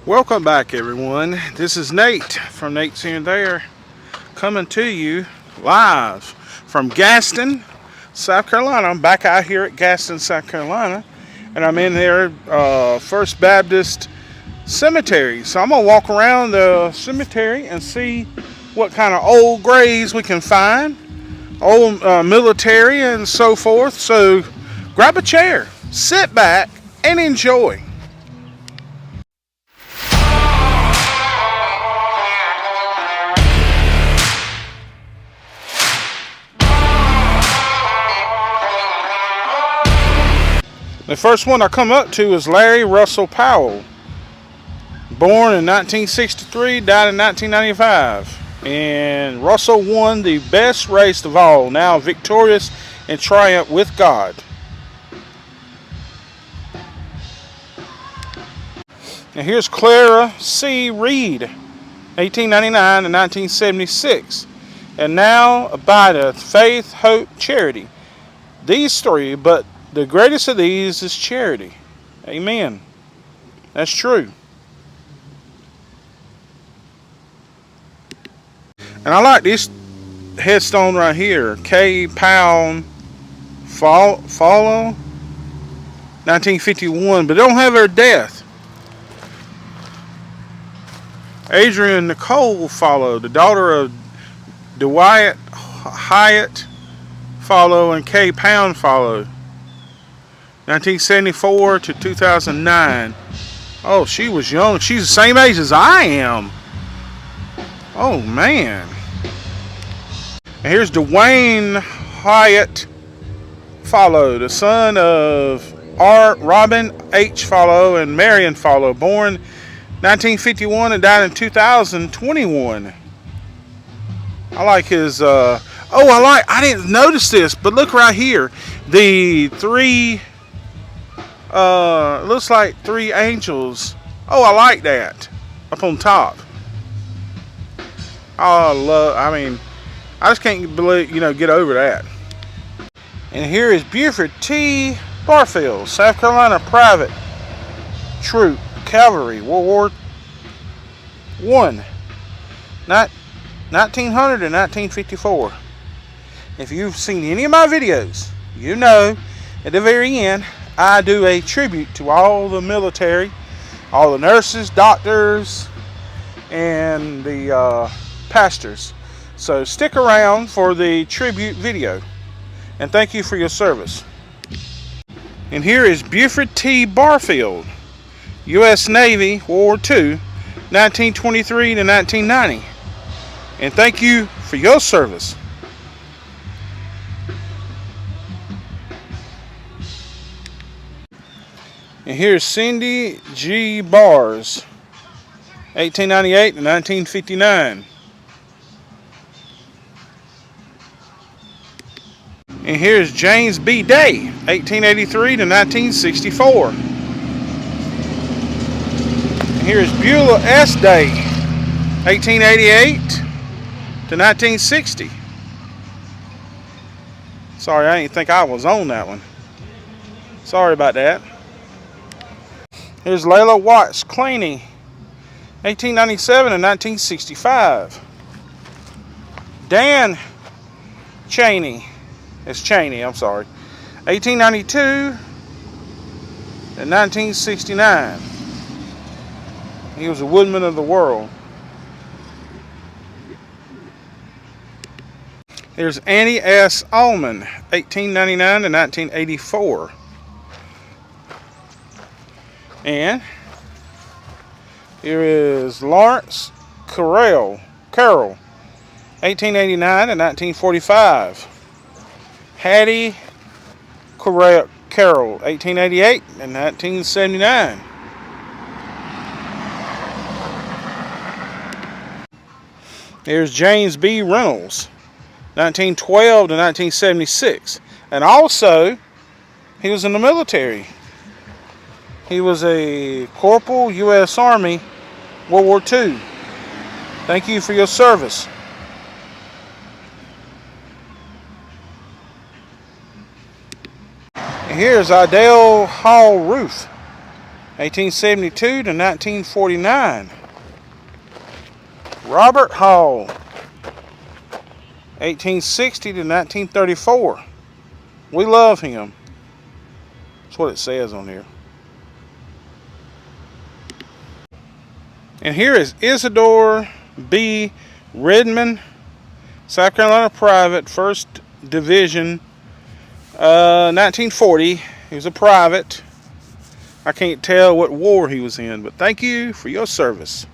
Welcome back, everyone. This is Nate from Nate's Here and There, coming to you live from Gaston, South Carolina. I'm back out here at Gaston, South Carolina, and I'm in their First Baptist Cemetery. So I'm going to walk around the cemetery and see what kind of old graves we can find, old military and so forth. So grab a chair, sit back, and enjoy. The first one I come up to is Larry Russell Powell. Born in 1963, died in 1995. And Russell won the best race of all, now victorious in triumph with God. And here's Clara C. Reed, 1899 to 1976. And now abideth faith, hope, charity. These three, but the greatest of these is charity. Amen. That's true. And I like this headstone right here. K. Powell Follow 1951, but they don't have her death. Adrian Nicole Follow, the daughter of Dwight Hyatt Follow and K. Pound Follow. 1974 to 2009. Oh, she was young. She's the same age as I am. Oh, man. And here's Dwayne Hyatt Follow, the son of Robin H. Follow and Marion Follow, born 1951 and died in 2021. I like his, I didn't notice this, but look right here. The three, looks like three angels. Oh, I like that. Up on top. I just can't believe, get over that. And here is Buford T. Barfield, South Carolina Private Troop Cavalry, World War I, 1900 to 1954. If you've seen any of my videos, you know at the very end I do a tribute to all the military, all the nurses, doctors, and the pastors. So stick around for the tribute video. And thank you for your service. And here is Buford T. Barfield, U.S. Navy, World War II, 1923 to 1990. And thank you for your service. And here's Cindy G. Bars, 1898 to 1959. And here's James B. Day, 1883 to 1964. And here's Beulah S. Day, 1888 to 1960. Sorry, I didn't think I was on that one. Sorry about that. Here's Layla Watts Claney, 1897 to 1965. Dan Cheney. It's Cheney, I'm sorry. 1892 to 1969. He was a woodman of the world. Here's Annie S. Allman, 1899 to 1984. And here is Lawrence Carroll, 1889 to 1945. Hattie Carroll, 1888 and 1979. Here's James B. Reynolds, 1912 to 1976. And also, he was in the military. He was a corporal, U.S. Army, World War II. Thank you for your service. And here's Idell Hall Ruth, 1872 to 1949. Robert Hall, 1860 to 1934. We love him. That's what it says on here. And here is Isidore B. Redmond, South Carolina Private, 1st Division, 1940. He was a private. I can't tell what war he was in, but thank you for your service.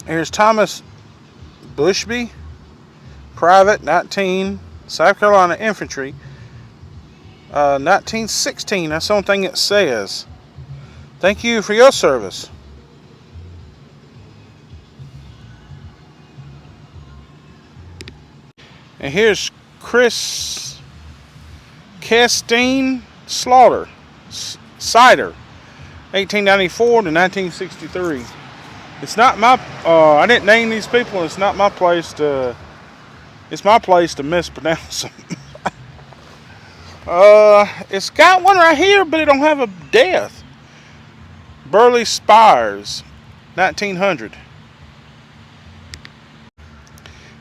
Here's Thomas Bushby, private, 19, South Carolina Infantry, 1916. That's the only thing it says. Thank you for your service. And here's Chris Gaston Cider, 1894 to 1963. It's not my, I didn't name these people. It's not my place to, it's my place to mispronounce them. It's got one right here, but it don't have a death. Burley Spires, 1900.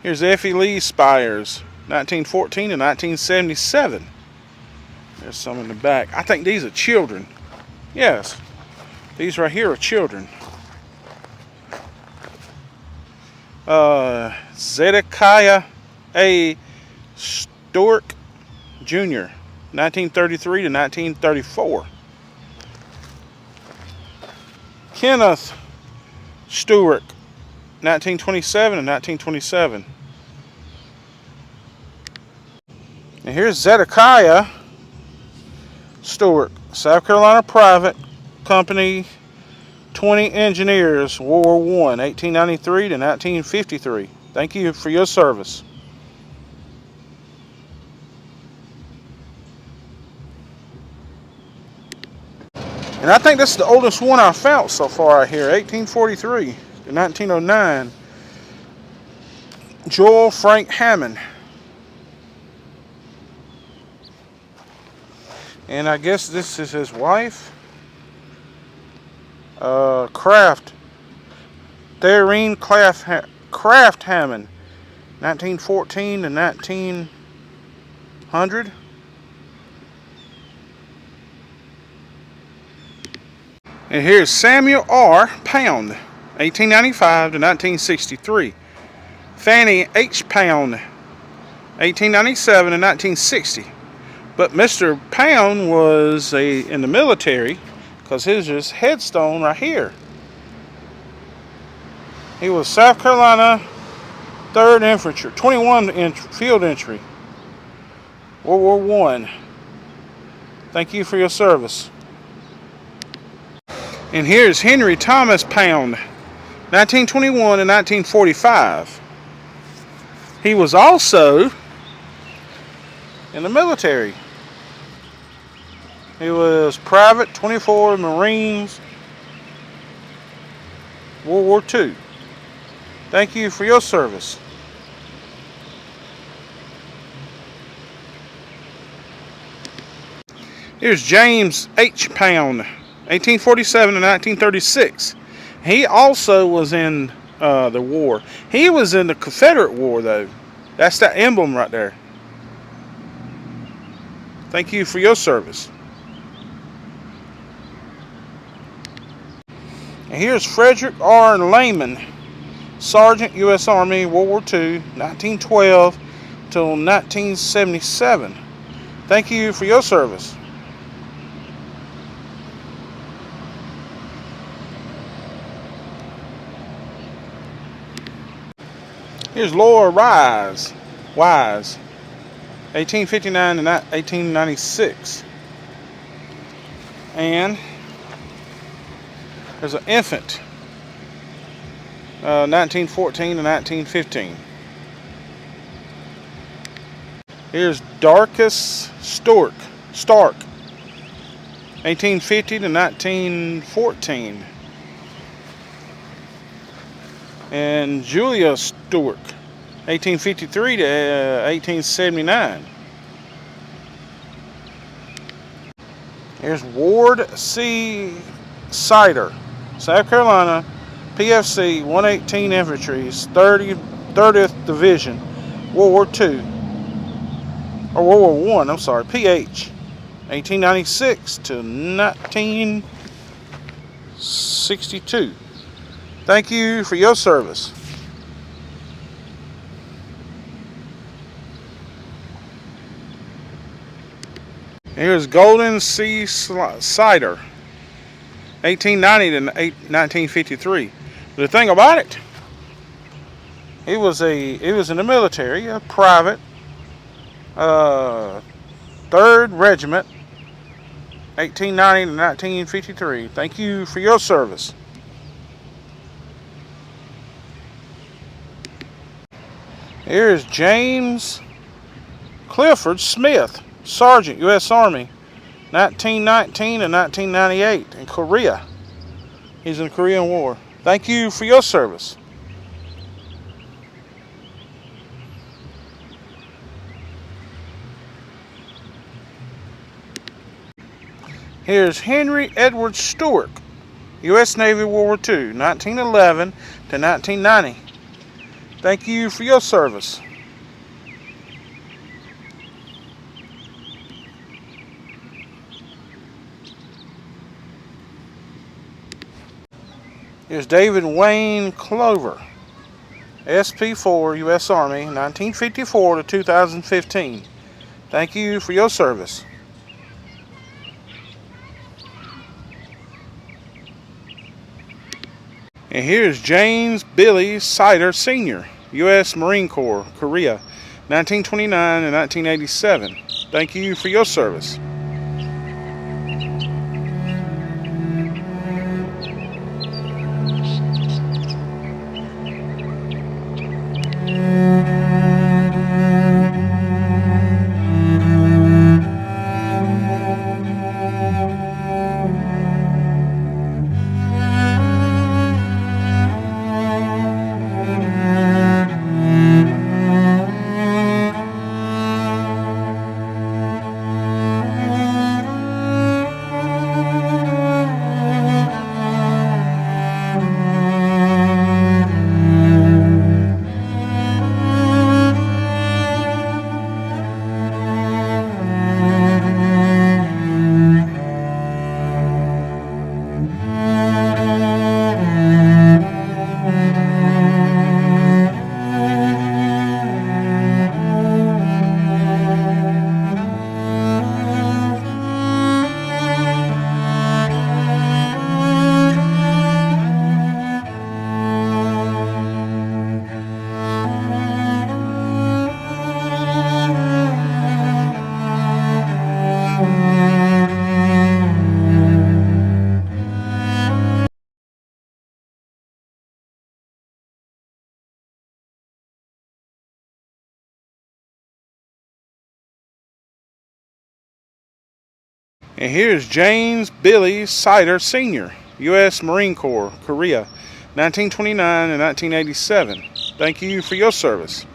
Here's Effie Lee Spires, 1914 to 1977. There's some in the back. I think these are children. Yes, these right here are children. Zedekiah A. Stewart Jr., 1933 to 1934. Kenneth Stewart, 1927 and 1927. And here's Zedekiah Stewart, South Carolina Private, Company 20 Engineers, World War I, 1893 to 1953. Thank you for your service. And I think this is the oldest one I've found so far right here, 1843 to 1909. Joel Frank Hammond. And I guess this is his wife. Kraft. Therine Kraft Hammond. 1914 to 1900. And here's Samuel R. Pound. 1895 to 1963. Fanny H. Pound. 1897 to 1960. But Mr. Pound was in the military, because here's his headstone right here. He was South Carolina 3rd Infantry, 21 Field Entry, World War I. Thank you for your service. And here's Henry Thomas Pound, 1921 to 1945. He was also in the military. He was Private 24 Marines, World War II. Thank you for your service. Here's James H. Pound, 1847 to 1936. He also was in the war. He was in the Confederate War, though. That's that emblem right there. Thank you for your service. And here's Frederick R. Lehman, Sergeant, U.S. Army, World War II, 1912 till 1977. Thank you for your service. Here's Laura Wise, 1859 to 1896. And there's an infant, 1914 to 1915. Here's Darkus Stark, 1850 to 1914. And Julia Stewart, 1853 to 1879. Here's Ward C. Sider, South Carolina, PFC 118 Infantry's 30th Division, World War II, or World War I, I'm sorry, PH, 1896 to 1962. Thank you for your service. Here's Golden C. Sider, 1890 to 1953. The thing about it, it was in the military, a private, 3rd Regiment, 1890 to 1953. Thank you for your service. Here's James Clifford Smith, Sergeant, U.S. Army, 1919 to 1998 in Korea. He's in the Korean War. Thank you for your service. Here's Henry Edward Stewart, U.S. Navy, World War II, 1911 to 1990. Thank you for your service. Here's David Wayne Clover, SP4, U.S. Army, 1954 to 2015. Thank you for your service. And here's James Billy Sider Sr., U.S. Marine Corps, Korea, 1929 to 1987. Thank you for your service. And here's James Billy Sider Sr., U.S. Marine Corps, Korea, 1929 to 1987. Thank you for your service.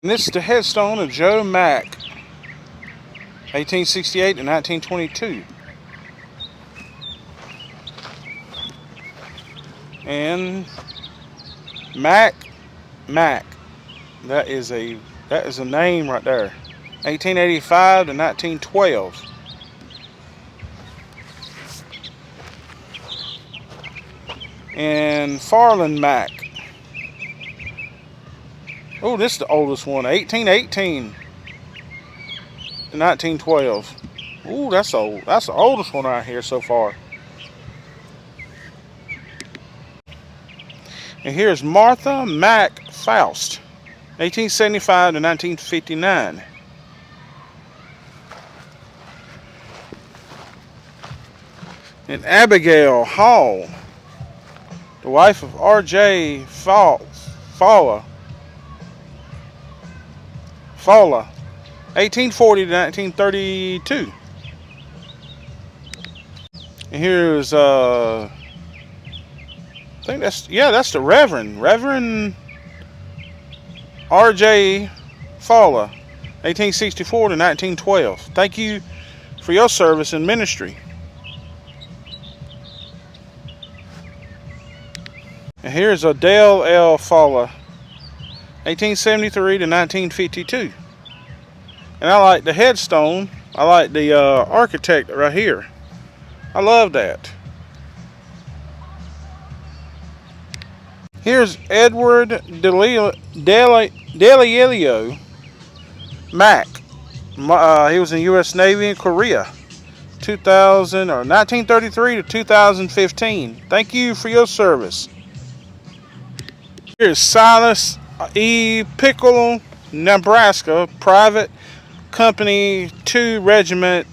And this is the headstone of Joe Mack, 1868 to 1922. And Mac, that is a name right there. 1885 to 1912. And Farland Mac. Oh, this is the oldest one. 1818 to 1912. Ooh, that's old. That's the oldest one right here so far. And here's Martha Mack Faust, 1875 to 1959. And Abigail Hall, the wife of R.J. Fowler, 1840 to 1932. And here's I think that's, yeah, that's the Reverend R.J. Fowler, 1864 to 1912. Thank you for your service in ministry. And here's Adele L. Fowler, 1873 to 1952. And I like the headstone. I like the architect right here. I love that. Here's Edward Delilio Mack. He was in the U.S. Navy in Korea, 1933 to 2015. Thank you for your service. Here's Silas E. Pickle, Nebraska, Private Company 2 Regiment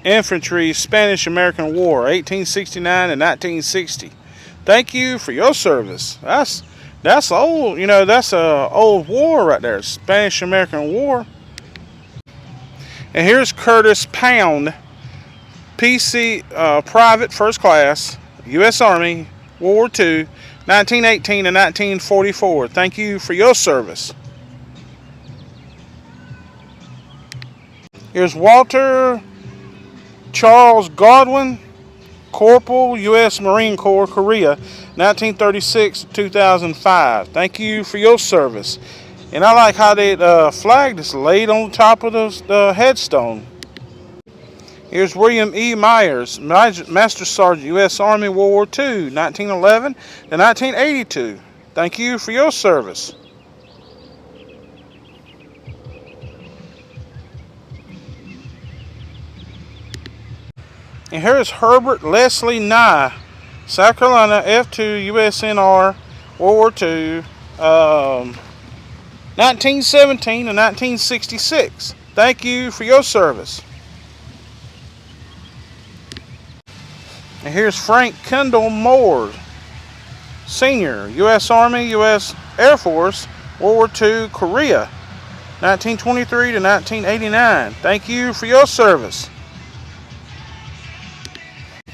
Infantry, Spanish-American War, 1869 and 1960. Thank you for your service. That's old, you know, that's a old war right there, Spanish-American War. And here's Curtis Pound, PC Private First Class, U.S. Army, World War II, 1918 and 1944. Thank you for your service. Here's Walter Charles Godwin, Corporal, U.S. Marine Corps, Korea, 1936 to 2005. Thank you for your service. And I like how that flag is laid on top of the headstone. Here's William E. Myers, Master Sergeant, U.S. Army, World War II, 1911 to 1982. Thank you for your service. And here's Herbert Leslie Nye, South Carolina, F2, USNR, World War II, 1917 to 1966. Thank you for your service. And here's Frank Kendall Moore, Senior, U.S. Army, U.S. Air Force, World War II, Korea, 1923 to 1989. Thank you for your service.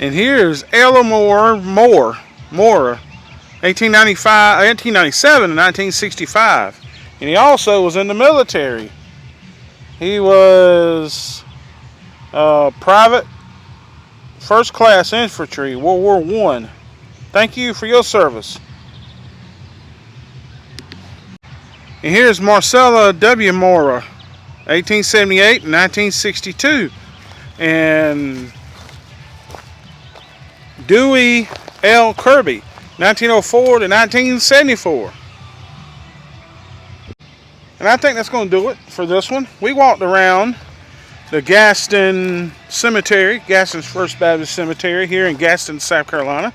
And here's Eleanor Moore, 1897 to 1965. And he also was in the military. He was Private First Class Infantry, World War I. Thank you for your service. And here's Marcella W. Mora, 1878 and 1962. And Dewey L. Kirby, 1904 to 1974. And I think that's going to do it for this one. We walked around the Gaston Cemetery, Gaston's First Baptist Cemetery here in Gaston, South Carolina.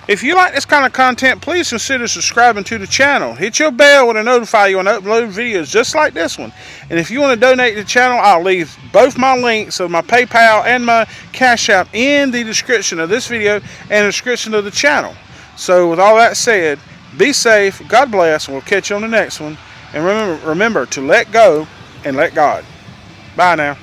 If you like this kind of content, please consider subscribing to the channel. Hit your bell when I notify you when I upload videos just like this one. And if you want to donate to the channel, I'll leave both my links of my PayPal and my Cash App in the description of this video and the description of the channel. So with all that said, be safe, God bless, and we'll catch you on the next one. And remember to let go and let God. Bye now.